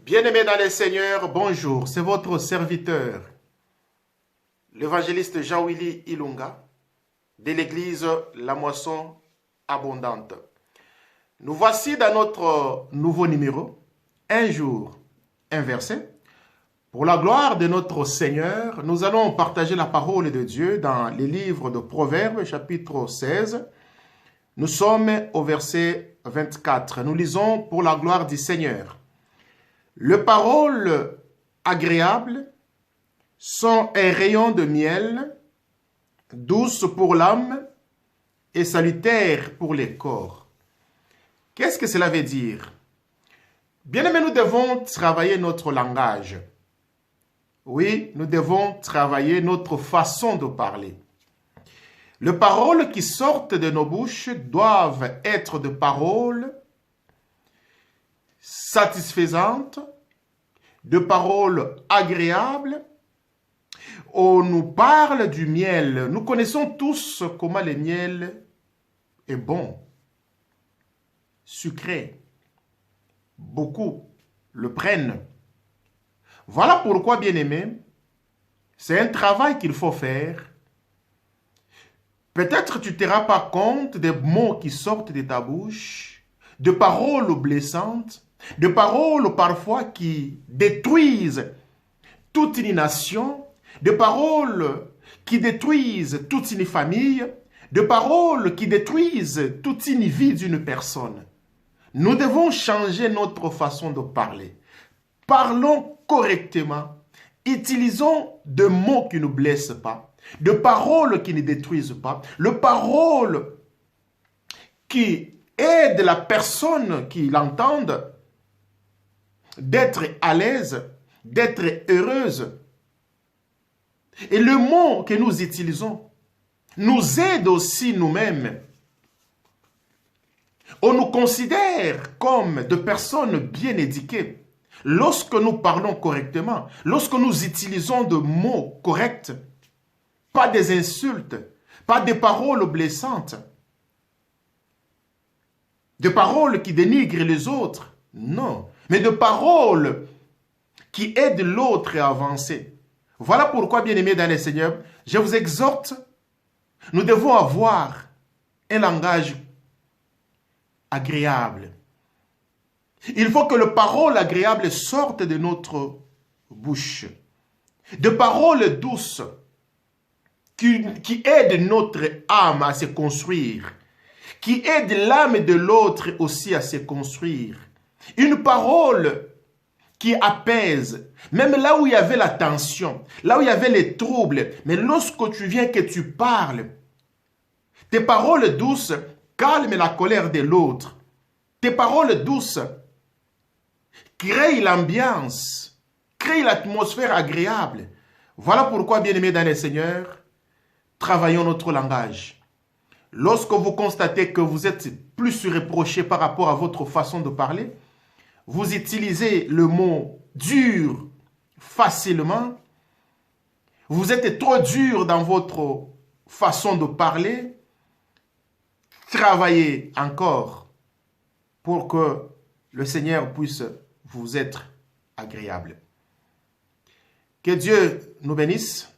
Bien-aimés dans les Seigneurs, bonjour, c'est votre serviteur, l'évangéliste Jean-Willy Ilunga, de l'église La Moisson Abondante. Nous voici dans notre nouveau numéro, un jour, un verset. Pour la gloire de notre Seigneur, nous allons partager la parole de Dieu dans les livres de Proverbes, chapitre 16. Nous sommes au verset 24. Nous lisons pour la gloire du Seigneur. Les paroles agréables sont un rayon de miel, douce pour l'âme et salutaire pour les corps. Qu'est-ce que cela veut dire? Bien-aimés, nous devons travailler notre langage. Oui, nous devons travailler notre façon de parler. Les paroles qui sortent de nos bouches doivent être des paroles satisfaisantes, de paroles agréables. On nous parle du miel. Nous connaissons tous comment le miel est bon, sucré. Beaucoup le prennent. Voilà pourquoi, bien-aimés, c'est un travail qu'il faut faire. Peut-être tu ne te rends pas compte des mots qui sortent de ta bouche, de paroles blessantes, de paroles parfois qui détruisent toute une nation, de paroles qui détruisent toute une famille, de paroles qui détruisent toute une vie d'une personne. Nous devons changer notre façon de parler. Parlons correctement. Utilisons des mots qui ne blessent pas, de paroles qui ne détruisent pas, de paroles qui aident la personne qui l'entende d'être à l'aise, d'être heureuse. Et le mot que nous utilisons nous aide aussi nous-mêmes. On nous considère comme des personnes bien éduquées lorsque nous parlons correctement, lorsque nous utilisons des mots corrects, pas des insultes, pas des paroles blessantes, des paroles qui dénigrent les autres, non, mais des paroles qui aident l'autre à avancer. Voilà pourquoi, bien-aimés dans le Seigneur, je vous exhorte, nous devons avoir un langage agréable. Il faut que les paroles agréables sortent de notre bouche. Des paroles douces qui aident notre âme à se construire, qui aident l'âme de l'autre aussi à se construire. Une parole qui apaise, même là où il y avait la tension, là où il y avait les troubles. Mais lorsque tu viens que tu parles, tes paroles douces calment la colère de l'autre. Tes paroles douces créent l'ambiance, créent l'atmosphère agréable. Voilà pourquoi, bien-aimés dans le Seigneur, travaillons notre langage. Lorsque vous constatez que vous êtes plus reproché par rapport à votre façon de parler, vous utilisez le mot dur facilement, vous êtes trop dur dans votre façon de parler, travaillez encore pour que le Seigneur puisse vous être agréable. Que Dieu nous bénisse.